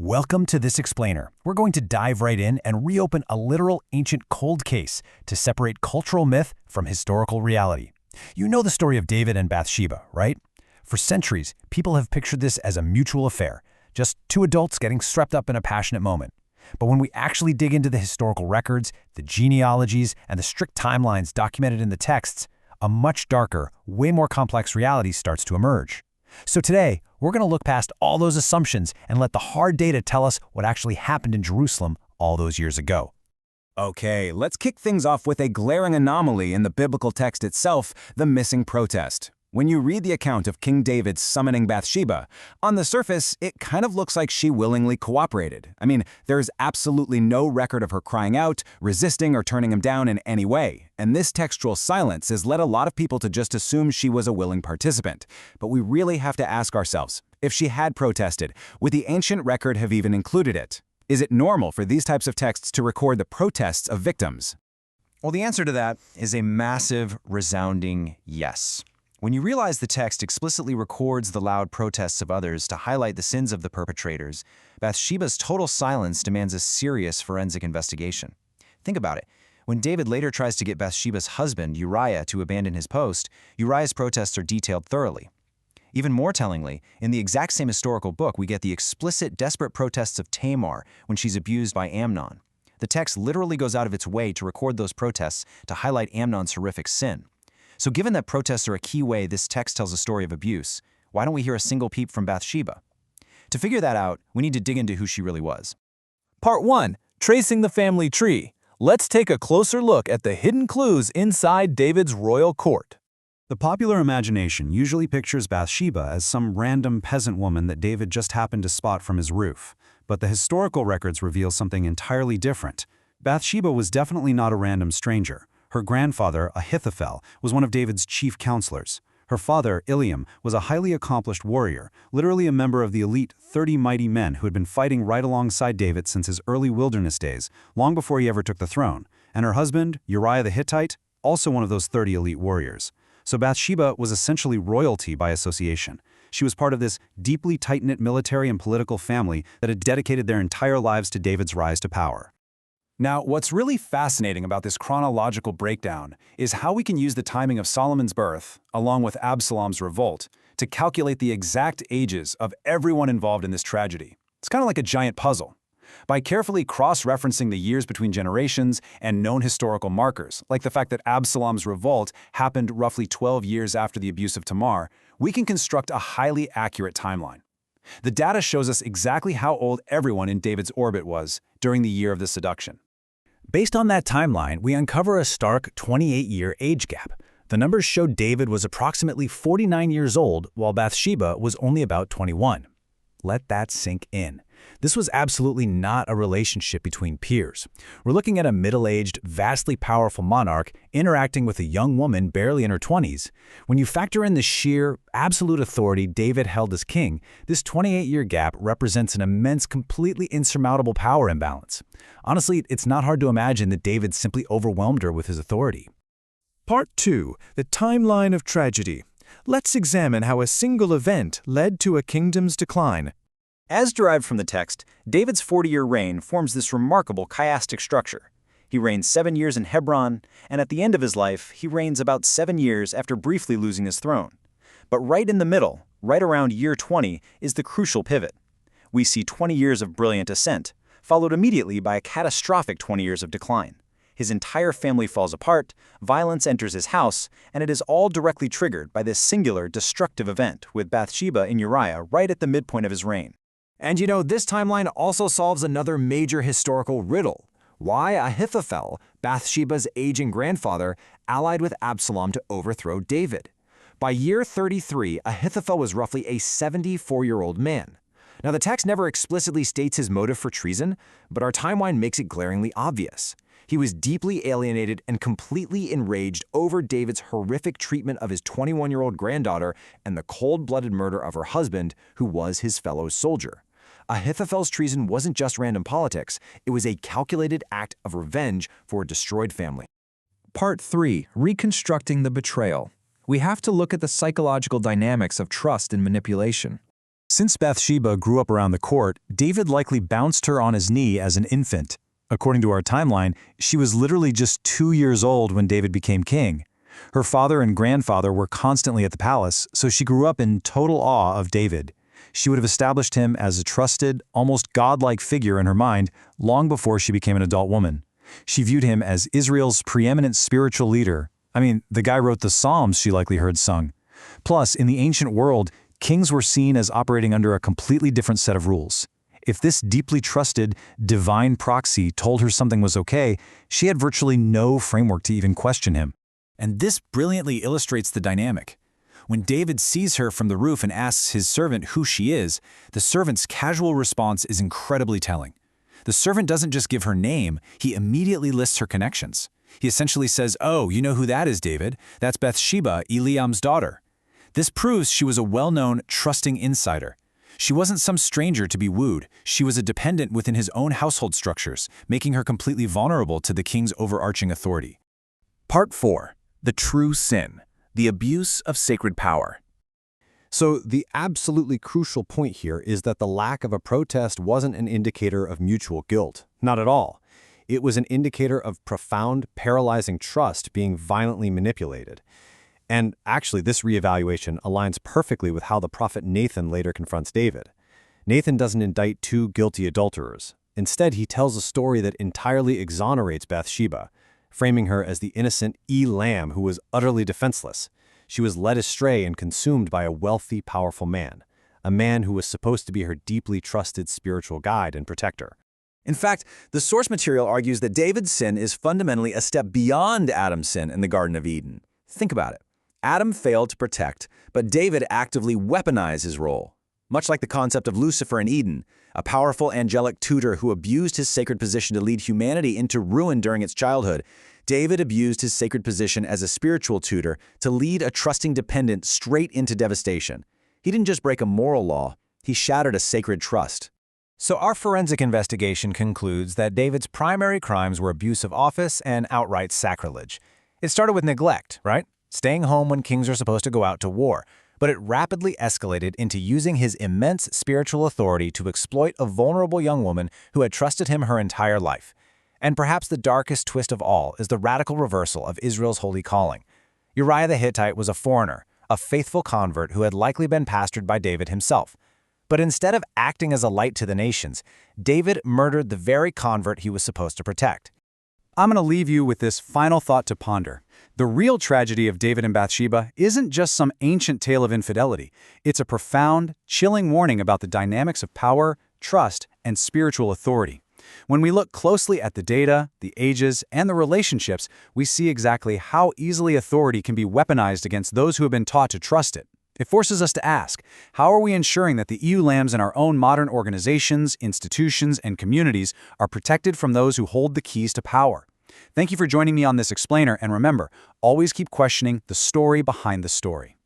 Welcome to This Explainer. We're going to dive right in and reopen a literal ancient cold case to separate cultural myth from historical reality. You know the story of David and Bathsheba, right? For centuries, people have pictured this as a mutual affair, just two adults getting swept up in a passionate moment. But when we actually dig into the historical records, the genealogies, and the strict timelines documented in the texts, a much darker, way more complex reality starts to emerge. So today, we're going to look past all those assumptions and let the hard data tell us what actually happened in Jerusalem all those years ago. Okay, let's kick things off with a glaring anomaly in the biblical text itself, the missing protest. When you read the account of King David summoning Bathsheba, on the surface, it kind of looks like she willingly cooperated. I mean, there's absolutely no record of her crying out, resisting, or turning him down in any way. And this textual silence has led a lot of people to just assume she was a willing participant. But we really have to ask ourselves, if she had protested, would the ancient record have even included it? Is it normal for these types of texts to record the protests of victims? Well, the answer to that is a massive, resounding yes. When you realize the text explicitly records the loud protests of others to highlight the sins of the perpetrators, Bathsheba's total silence demands a serious forensic investigation. Think about it. When David later tries to get Bathsheba's husband, Uriah, to abandon his post, Uriah's protests are detailed thoroughly. Even more tellingly, in the exact same historical book, we get the explicit, desperate protests of Tamar when she's abused by Amnon. The text literally goes out of its way to record those protests to highlight Amnon's horrific sin. So given that protests are a key way this text tells a story of abuse, why don't we hear a single peep from Bathsheba? To figure that out, we need to dig into who she really was. Part 1. Tracing the family tree. Let's take a closer look at the hidden clues inside David's royal court. The popular imagination usually pictures Bathsheba as some random peasant woman that David just happened to spot from his roof. But the historical records reveal something entirely different. Bathsheba was definitely not a random stranger. Her grandfather, Ahithophel, was one of David's chief counselors. Her father, Iliam, was a highly accomplished warrior, literally a member of the elite 30 mighty men who had been fighting right alongside David since his early wilderness days, long before he ever took the throne. And her husband, Uriah the Hittite, also one of those 30 elite warriors. So Bathsheba was essentially royalty by association. She was part of this deeply tight-knit military and political family that had dedicated their entire lives to David's rise to power. Now, what's really fascinating about this chronological breakdown is how we can use the timing of Solomon's birth, along with Absalom's revolt, to calculate the exact ages of everyone involved in this tragedy. It's kind of like a giant puzzle. By carefully cross-referencing the years between generations and known historical markers, like the fact that Absalom's revolt happened roughly 12 years after the abuse of Tamar, we can construct a highly accurate timeline. The data shows us exactly how old everyone in David's orbit was during the year of the seduction. Based on that timeline, we uncover a stark 28-year age gap. The numbers show David was approximately 49 years old, while Bathsheba was only about 21. Let that sink in. This was absolutely not a relationship between peers. We're looking at a middle-aged, vastly powerful monarch interacting with a young woman barely in her 20s. When you factor in the sheer, absolute authority David held as king, this 28-year gap represents an immense, completely insurmountable power imbalance. Honestly, it's not hard to imagine that David simply overwhelmed her with his authority. Part 2. The timeline of tragedy. Let's examine how a single event led to a kingdom's decline. As derived from the text, David's 40-year reign forms this remarkable chiastic structure. He reigns 7 years in Hebron, and at the end of his life, he reigns about 7 years after briefly losing his throne. But right in the middle, right around year 20, is the crucial pivot. We see 20 years of brilliant ascent, followed immediately by a catastrophic 20 years of decline. His entire family falls apart, violence enters his house, and it is all directly triggered by this singular destructive event with Bathsheba and Uriah right at the midpoint of his reign. And you know, this timeline also solves another major historical riddle. Why Ahithophel, Bathsheba's aging grandfather, allied with Absalom to overthrow David? By year 33, Ahithophel was roughly a 74-year-old man. Now, the text never explicitly states his motive for treason, but our timeline makes it glaringly obvious. He was deeply alienated and completely enraged over David's horrific treatment of his 21-year-old granddaughter and the cold-blooded murder of her husband, who was his fellow soldier. Ahithophel's treason wasn't just random politics, it was a calculated act of revenge for a destroyed family. Part 3. Reconstructing the betrayal. We have to look at the psychological dynamics of trust and manipulation. Since Bathsheba grew up around the court, David likely bounced her on his knee as an infant. According to our timeline, she was literally just 2 years old when David became king. Her father and grandfather were constantly at the palace, so she grew up in total awe of David. She would have established him as a trusted, almost godlike figure in her mind long before she became an adult woman. She viewed him as Israel's preeminent spiritual leader. I mean, the guy wrote the Psalms she likely heard sung. Plus, in the ancient world, kings were seen as operating under a completely different set of rules. If this deeply trusted, divine proxy told her something was okay, she had virtually no framework to even question him. And this brilliantly illustrates the dynamic. When David sees her from the roof and asks his servant who she is, the servant's casual response is incredibly telling. The servant doesn't just give her name, he immediately lists her connections. He essentially says, "Oh, you know who that is, David? That's Bathsheba, Eliam's daughter." This proves she was a well-known, trusting insider. She wasn't some stranger to be wooed. She was a dependent within his own household structures, making her completely vulnerable to the king's overarching authority. Part 4. The True Sin. The Abuse of Sacred Power. So the absolutely crucial point here is that the lack of a protest wasn't an indicator of mutual guilt. Not at all. It was an indicator of profound, paralyzing trust being violently manipulated. And actually, this reevaluation aligns perfectly with how the prophet Nathan later confronts David. Nathan doesn't indict two guilty adulterers. Instead, he tells a story that entirely exonerates Bathsheba, framing her as the innocent lamb who was utterly defenseless. She was led astray and consumed by a wealthy, powerful man, a man who was supposed to be her deeply trusted spiritual guide and protector. In fact, the source material argues that David's sin is fundamentally a step beyond Adam's sin in the Garden of Eden. Think about it. Adam failed to protect, but David actively weaponized his role. Much like the concept of Lucifer in Eden, a powerful angelic tutor who abused his sacred position to lead humanity into ruin during its childhood, David abused his sacred position as a spiritual tutor to lead a trusting dependent straight into devastation. He didn't just break a moral law, he shattered a sacred trust. So our forensic investigation concludes that David's primary crimes were abuse of office and outright sacrilege. It started with neglect, right? Staying home when kings are supposed to go out to war. But it rapidly escalated into using his immense spiritual authority to exploit a vulnerable young woman who had trusted him her entire life. And perhaps the darkest twist of all is the radical reversal of Israel's holy calling. Uriah the Hittite was a foreigner, a faithful convert who had likely been pastored by David himself. But instead of acting as a light to the nations, David murdered the very convert he was supposed to protect. I'm going to leave you with this final thought to ponder. The real tragedy of David and Bathsheba isn't just some ancient tale of infidelity. It's a profound, chilling warning about the dynamics of power, trust, and spiritual authority. When we look closely at the data, the ages, and the relationships, we see exactly how easily authority can be weaponized against those who have been taught to trust it. It forces us to ask, how are we ensuring that the EU lambs in our own modern organizations, institutions, and communities are protected from those who hold the keys to power? Thank you for joining me on this explainer, and remember, always keep questioning the story behind the story.